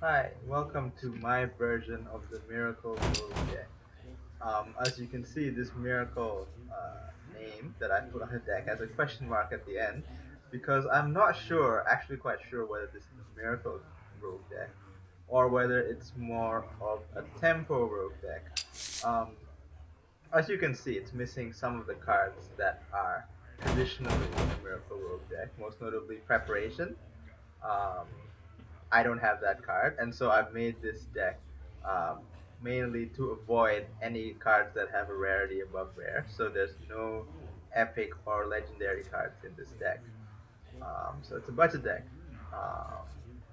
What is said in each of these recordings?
Hi, welcome to my version of the Miracle Rogue deck. As you can see, this Miracle name that I put on the deck has a question mark at the end because I'm not sure, actually quite sure, whether this is a Miracle Rogue deck or whether it's more of a Tempo Rogue deck. Um, as you can see, it's missing some of the cards that are traditionally in a Miracle Rogue deck, most notably Preparation. Um, I don't have that card, and so I've made this deck um, mainly to avoid any cards that have a rarity above rare. So there's no epic or legendary cards in this deck. So it's a budget deck. Um,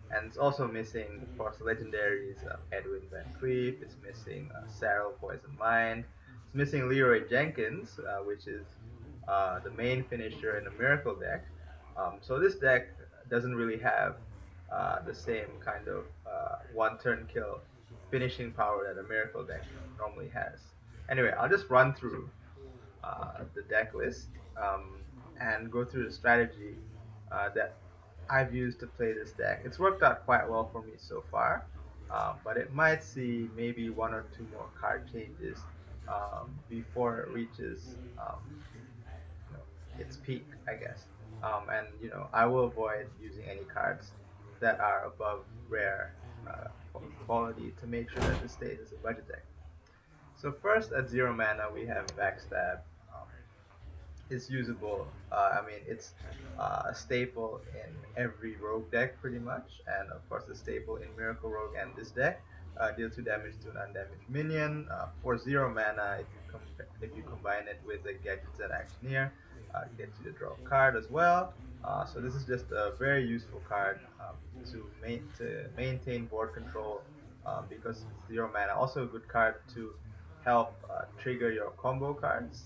and it's also missing, of course, legendaries. Edwin Van Cleef. It's missing Xaril Poison Mind. It's missing Leroy Jenkins, which is the main finisher in a Miracle deck. So this deck doesn't really have the same kind of one turn kill finishing power that a Miracle deck normally has. Anyway, I'll just run through the deck list and go through the strategy that I've used to play this deck. It's worked out quite well for me so far, but it might see maybe one or two more card changes before it reaches you know, its peak, I guess. And I will avoid using any cards that are above rare quality to make sure that this stays as a budget deck. So first at 0 mana we have Backstab. Um, is usable. I mean, it's a staple in every rogue deck pretty much, and of course a staple in Miracle Rogue and this deck. Deal 2 damage to an undamaged minion for 0 mana. If you combine it with the Gadgets and Actioneer, get you to draw a card as well. So this is just a very useful card to maintain board control because it's 0 mana. Also a good card to help trigger your combo cards,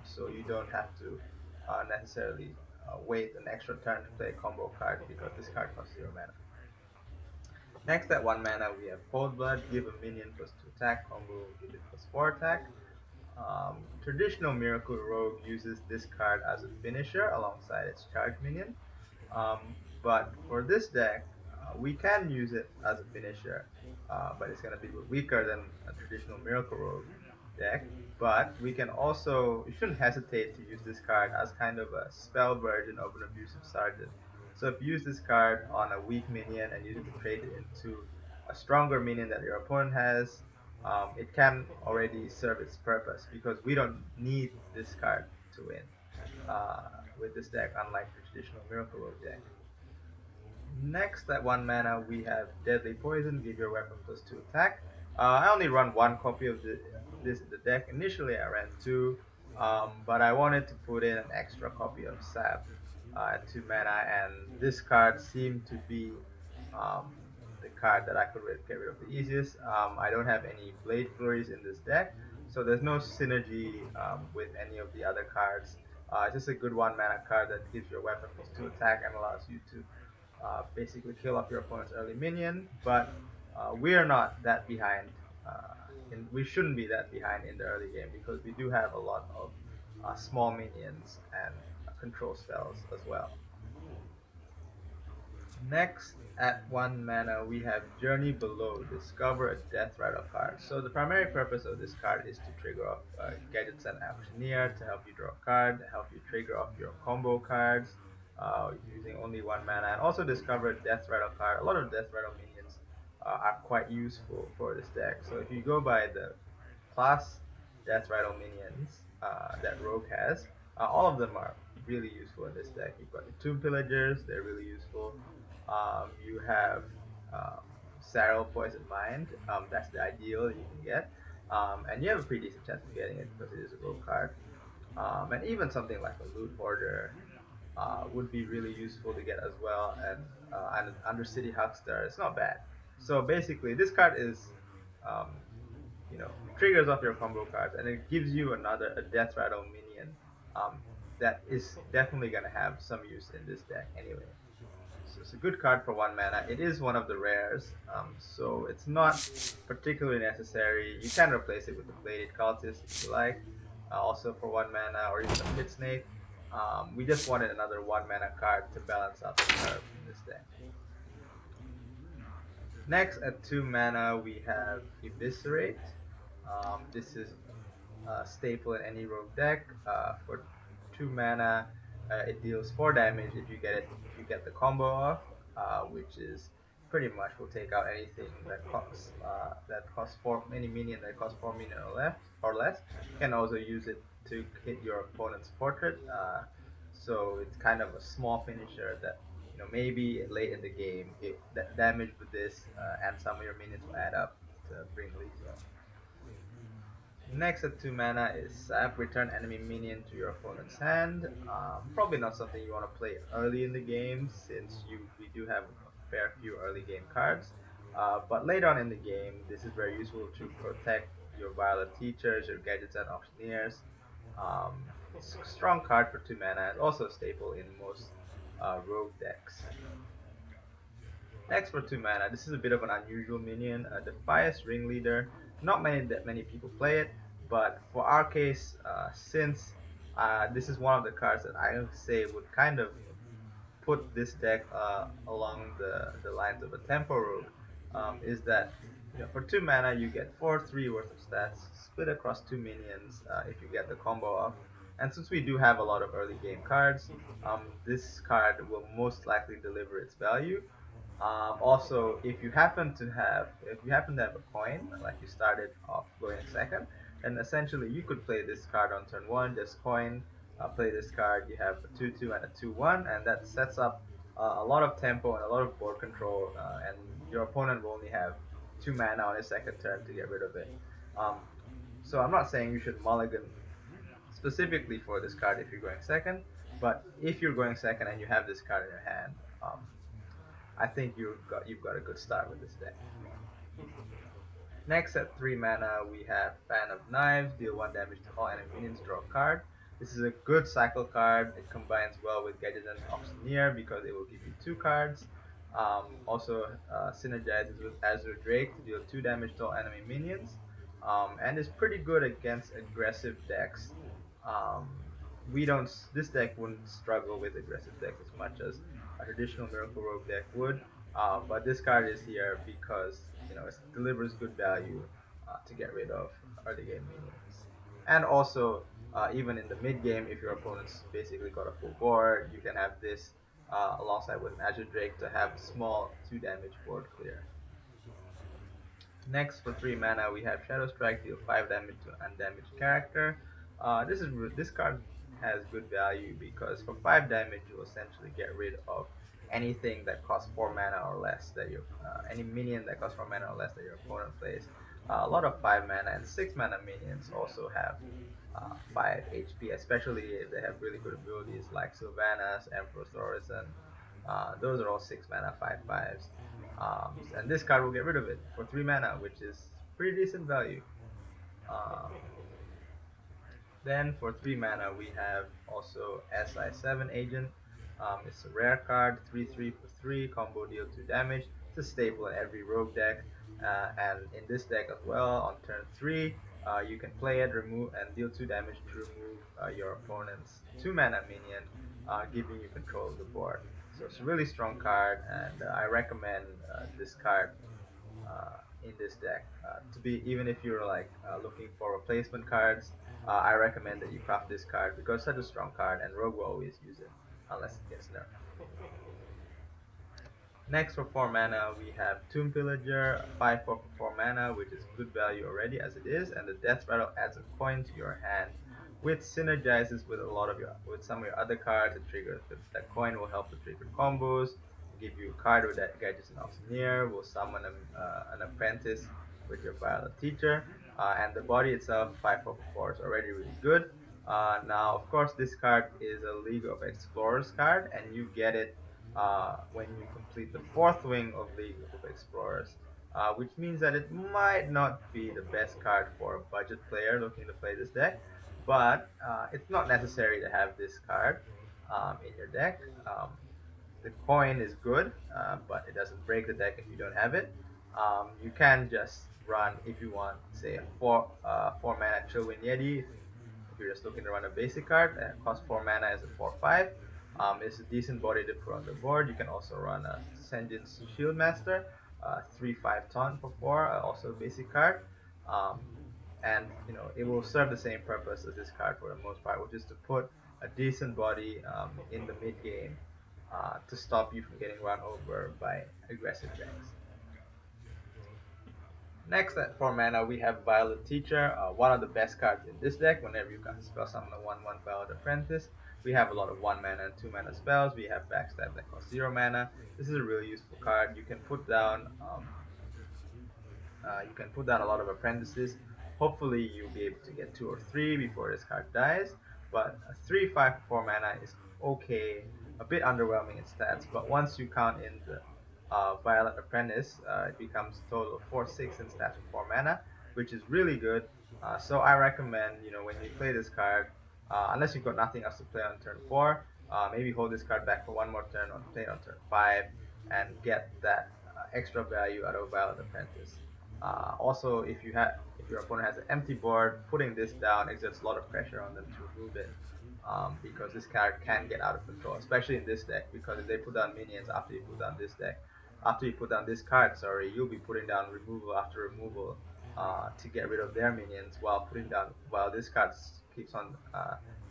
so you don't have to necessarily wait an extra turn to play a combo card because this card costs 0 mana. Next at 1 mana we have Cold Blood. Give a minion +2 attack combo, give it +4 attack. Traditional Miracle Rogue uses this card as a finisher alongside its charge minion. But for this deck, we can use it as a finisher, but it's going to be weaker than a traditional Miracle Rogue deck. But we can also, you shouldn't hesitate to use this card as kind of a spell version of an Abusive Sergeant. So if you use this card on a weak minion and use it to trade it into a stronger minion that your opponent has, it can already serve its purpose because we don't need this card to win uh, with this deck, unlike the traditional Miracle Rogue deck. Next, at 1 mana, we have Deadly Poison. Give your weapon +2 attack. I only run one copy of this in the deck. Initially, I ran two, but I wanted to put in an extra copy of Sap at 2 mana, and this card seemed to be um, the card that I could get rid of the easiest. I don't have any Blade Flurries in this deck, so there's no synergy with any of the other cards. It's just a good 1 mana card that gives your weapon +2 attack and allows you to basically kill off your opponent's early minion. But we are not that behind. We shouldn't be that behind in the early game because we do have a lot of small minions and control spells as well. Next, at 1 mana, we have Journey Below. Discover a Death Rattle card. So the primary purpose of this card is to trigger off Gadgets and Auctioneer to help you draw a card, help you trigger off your combo cards using only 1 mana, and also discover a Death Rattle card. A lot of Death Rattle minions are quite useful for this deck. So if you go by the class Death Rattle minions that Rogue has, all of them are really useful in this deck. You've got the Tomb Pillagers, they're really useful. You have um, Sarrel Poison Mind, that's the ideal you can get. And you have a pretty decent chance of getting it because it is a rogue card. And even something like a Loot Hoarder would be really useful to get as well. And Undercity Huckster, it's not bad. So basically, this card is um, triggers off your combo cards, and it gives you another a Death Rattle minion that is definitely gonna have some use in this deck anyway. So it's a good card for 1 mana. It is one of the rares, so it's not particularly necessary. You can replace it with the Bladed Cultist if you like, also for 1 mana, or even the Pit Snake. We just wanted another 1 mana card to balance out the curve in this deck. Next, at 2 mana, we have Eviscerate. This is staple in any rogue deck. For 2 mana, it deals 4 damage if you get it. If you get the combo off, which is pretty much will take out anything that costs four any minion that costs 4 minion or less. You can also use it to hit your opponent's portrait. So it's kind of a small finisher that maybe late in the game, that damage with this and some of your minions will add up to bring lethal. Next at 2 mana is Sap. Return enemy minion to your opponent's hand. Probably not something you want to play early in the game since we do have a fair few early game cards. But later on in the game, this is very useful to protect your Violet Teachers, your Gadgets and Auctioneers. It's a strong card for 2 mana. It's also a staple in most rogue decks. Next for 2 mana, this is a bit of an unusual minion, Defias Ringleader. Not many people play it, but for our case, since this is one of the cards that I would say would kind of put this deck along the lines of a tempo rogue, is that for 2 mana you get 4/3 worth of stats split across 2 minions if you get the combo off. And since we do have a lot of early game cards, this card will most likely deliver its value. Also, if you happen to have a coin, like you started off going second, then essentially you could play this card on turn one, just coin, play this card. You have a 2/2 and a 2/1, and that sets up a lot of tempo and a lot of board control. And your opponent will only have 2 mana on his second turn to get rid of it. Um, so I'm not saying you should mulligan specifically for this card if you're going second, but if you're going second and you have this card in your hand, I think you've got a good start with this deck. Next at 3 mana we have Fan of Knives, deal 1 damage to all enemy minions, draw a card. This is a good cycle card. It combines well with Gadget and Auctioneer because it will give you 2 cards. Also synergizes with Azure Drake to deal 2 damage to all enemy minions. And is pretty good against aggressive decks. Um, we don't this deck wouldn't struggle with aggressive decks as much as a traditional Miracle Rogue deck would. But this card is here because it delivers good value to get rid of early game minions. And also, even in the mid game, if your opponent's basically got a full board, you can have this alongside with an Azure Drake to have a small 2 damage board clear. Next, for 3 mana, we have Shadow Strike, deal 5 damage to undamaged character. This card has good value because for 5 damage, you'll essentially get rid of anything that costs 4 mana or less any minion that costs 4 mana or less that your opponent plays. A lot of 5 mana and 6 mana minions also have 5 HP, especially if they have really good abilities like Sylvanas, Emperor Thorison. Those are all 6 mana 5/5s. And this card will get rid of it for 3 mana, which is pretty decent value. Um, then for 3 mana, we have also SI7 Agent. It's a rare card, 3/3 for 3, combo deal 2 damage. It's a staple in every rogue deck. And in this deck as well, on turn 3, you can play it, remove, and deal 2 damage to remove your opponent's 2 mana minion, giving you control of the board. So it's a really strong card, and I recommend this card in this deck. To be even if you're like looking for replacement cards, I recommend that you craft this card because it's such a strong card, and Rogue will always use it unless it gets nerfed. Next for 4 mana we have Tomb Pillager, 5/4 for 4 mana, which is good value already as it is, and the Death Rattle adds a coin to your hand, which synergizes with some of your other cards. It triggers that coin will help to trigger combos, give you a card with that Gadgets and Auctioneer, will summon an apprentice with your Violet Teacher, and the body itself 5/4 for 4 is already really good. Now, of course, this card is a League of Explorers card, and you get it when you complete the fourth wing of League of Explorers, which means that it might not be the best card for a budget player looking to play this deck, but it's not necessary to have this card in your deck. The coin is good, but it doesn't break the deck if you don't have it. You can just run if you want, say a 4 mana Chillwind Yeti. If you're just looking to run a basic card, costs 4 mana as a 4/5. It's a decent body to put on the board. You can also run a Senjin's Shield Master. 3/5 taunt for 4, also a basic card. Um, and it will serve the same purpose as this card for the most part, which is to put a decent body in the mid game to stop you from getting run over by aggressive decks. Next at 4 mana we have Violet Teacher, one of the best cards in this deck. Whenever you cast spell summon a 1/1 Violet Apprentice, we have a lot of 1 mana and 2 mana spells. We have Backstab that costs 0 mana. This is a really useful card. You can put down a lot of apprentices. Hopefully you'll be able to get 2 or 3 before this card dies. But 3/5 for 4 mana is okay, a bit underwhelming in stats. But once you count in the Violet Apprentice, it becomes a total of 4/6 in stats for 4 mana, which is really good. So I recommend, when you play this card, unless you've got nothing else to play on turn 4, maybe hold this card back for one more turn or play it on turn 5 and get that extra value out of Violet Apprentice. Also, if your opponent has an empty board, putting this down exerts a lot of pressure on them to remove it, because this card can get out of control, especially in this deck. Because if they put down minions after you put down this card, sorry, you'll be putting down removal after removal to get rid of their minions, while this card keeps on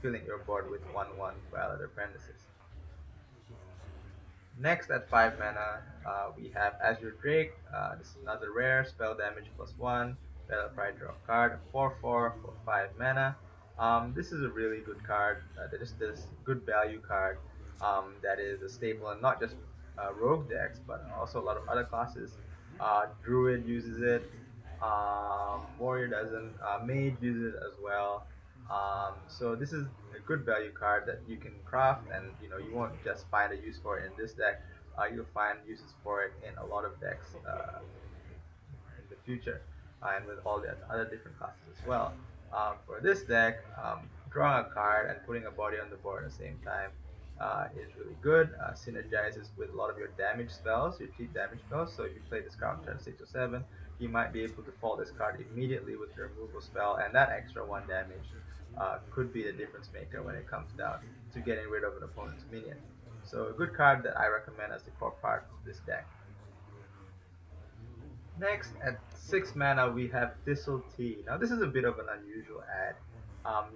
filling your board with 1/1 Violet Apprentices. Next at 5 mana, we have Azure Drake. This is another rare, spell damage +1, battle cry draw card, 4/4 for 5 mana. This is a really good card. That is this good value card that is a staple in not just rogue decks, but also a lot of other classes. Druid uses it, Warrior doesn't, Mage uses it as well. So this is a good value card that you can craft, and you won't just find a use for it in this deck. You'll find uses for it in a lot of decks in the future, and with all the other different classes as well. For this deck, drawing a card and putting a body on the board at the same time is really good. Synergizes with a lot of your damage spells, your cheap damage spells. So if you play this card on turn 6 or 7, you might be able to fall this card immediately with your removal spell, and that extra 1 damage could be the difference maker when it comes down to getting rid of an opponent's minion. So a good card that I recommend as the core part of this deck. Next, at 6 mana, we have Thistle Tea. Now, this is a bit of an unusual ad.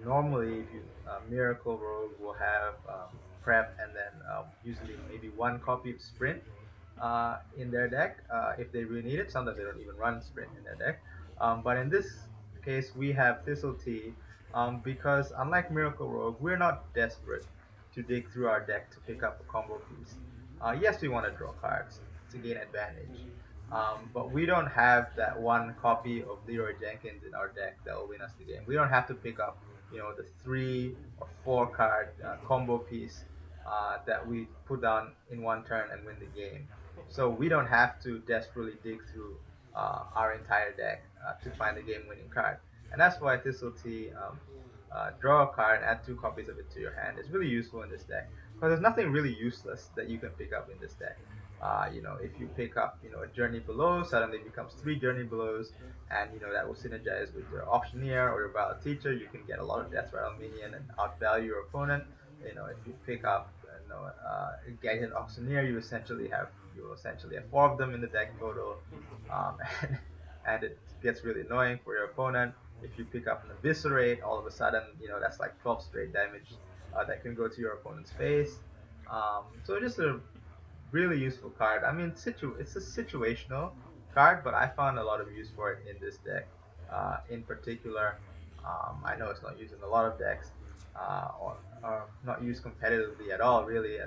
Normally, if you Miracle Rogue will have Prep and then usually maybe 1 copy of Sprint in their deck if they really need it. Sometimes they don't even run Sprint in their deck. But in this case, we have Thistle Tea because unlike Miracle Rogue, we're not desperate to dig through our deck to pick up a combo piece. Yes, we want to draw cards to gain advantage. But we don't have that 1 copy of Leroy Jenkins in our deck that will win us the game. We don't have to pick up, the 3 or 4 card combo piece that we put down in one turn and win the game. So we don't have to desperately dig through our entire deck to find the game-winning card. And that's why Thistle Tea, draw a card and add 2 copies of it to your hand. It's really useful in this deck because there's nothing really useless that you can pick up in this deck. If you pick up, a Journey Below, suddenly becomes 3 Journey Belows, and that will synergize with your Auctioneer or your Valid Teacher. You can get a lot of Death Rattle minion and outvalue your opponent. If you pick up, Gadget Auctioneer, you essentially have 4 of them in the deck total, and, and it gets really annoying for your opponent. If you pick up an Eviscerate, all of a sudden, that's like 12 straight damage that can go to your opponent's face. So just a really useful card. I mean, it's a situational card, but I found a lot of use for it in this deck. In particular, I know it's not used in a lot of decks, or not used competitively at all, really,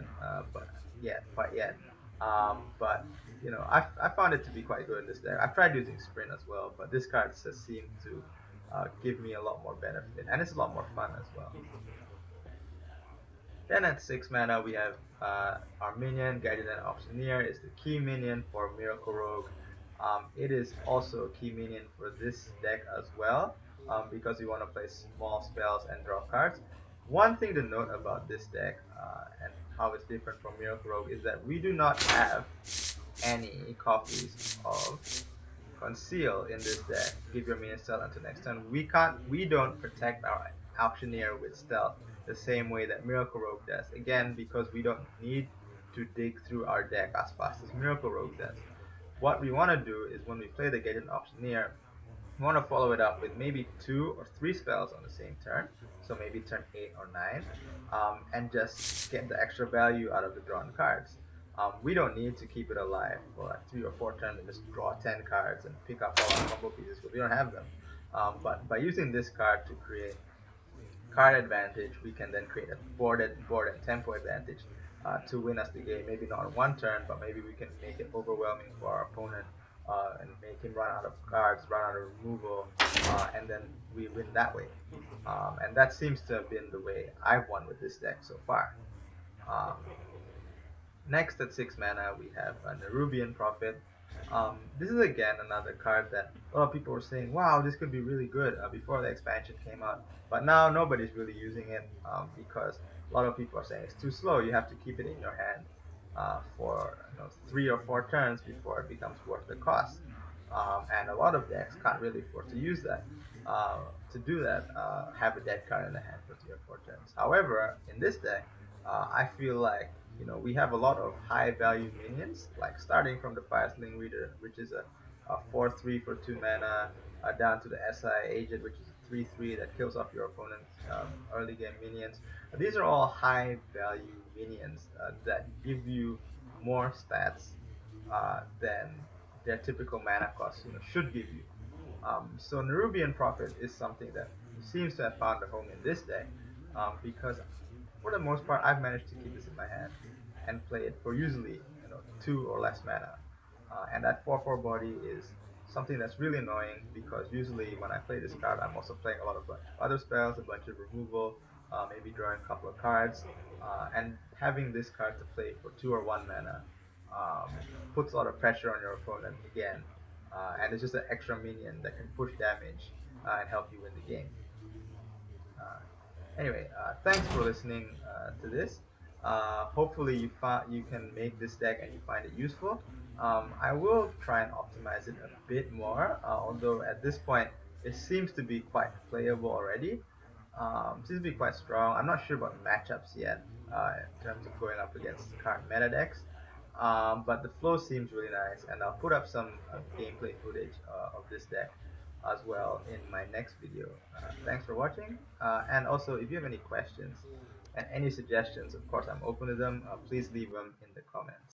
but quite yet. But I found it to be quite good in this deck. I've tried using Sprint as well, but this card just seemed to give me a lot more benefit, and it's a lot more fun as well. Then at 6 mana we have our minion, Guardian Auctioneer is the key minion for Miracle Rogue. It is also a key minion for this deck as well, because you want to play small spells and draw cards. One thing to note about this deck and how it's different from Miracle Rogue is that we do not have any copies of Conceal in this deck. Give your minion stealth until next turn. We don't protect our Auctioneer with stealth the same way that Miracle Rogue does. Again, because we don't need to dig through our deck as fast as Miracle Rogue does. what we want to do is when we play the Gated Auctioneer, we want to follow it up with maybe 2 or 3 spells on the same turn, so maybe turn 8 or 9, and just get the extra value out of the drawn cards. We don't need to keep it alive for like 3 or 4 turns and just draw 10 cards and pick up all our combo pieces because we don't have them. But by using this card to create card advantage, we can then create a board and tempo advantage to win us the game. Maybe not on one turn, but maybe we can make it overwhelming for our opponent and make him run out of cards, run out of removal, and then we win that way. And that seems to have been the way I've won with this deck so far. Um, Next at 6 mana, we have a Nerubian Prophet. This is again another card that a lot of people were saying, wow, this could be really good before the expansion came out. But now nobody's really using it because a lot of people are saying it's too slow. You have to keep it in your hand for 3 or 4 turns before it becomes worth the cost. And a lot of decks can't really afford to use that. To do that, have a dead card in the hand for 3 or 4 turns. However, in this deck, I feel like we have a lot of high value minions, like starting from the Firesling Reader, which is a 4/3 for 2 mana, down to the SI Agent, which is a 3/3 that kills off your opponent's early game minions. These are all high value minions that give you more stats than their typical mana cost should give you. So Nerubian Prophet is something that seems to have found a home in this deck because for the most part, I've managed to keep this in my hand and play it for usually 2 or less mana. And that 4/4 body is something that's really annoying because usually when I play this card, I'm also playing a lot of bunch of other spells, a bunch of removal, maybe drawing a couple of cards, and having this card to play for 2 or 1 mana puts a lot of pressure on your opponent again, and it's just an extra minion that can push damage and help you win the game. Uh, Anyway, thanks for listening to this. Hopefully you can make this deck and you find it useful. I will try and optimize it a bit more, although at this point it seems to be quite playable already. Seems to be quite strong. I'm not sure about matchups yet in terms of going up against current meta decks. But the flow seems really nice, and I'll put up some gameplay footage of this deck as well in my next video. Thanks for watching, and also if you have any questions and any suggestions, of course I'm open to them. Please leave them in the comments.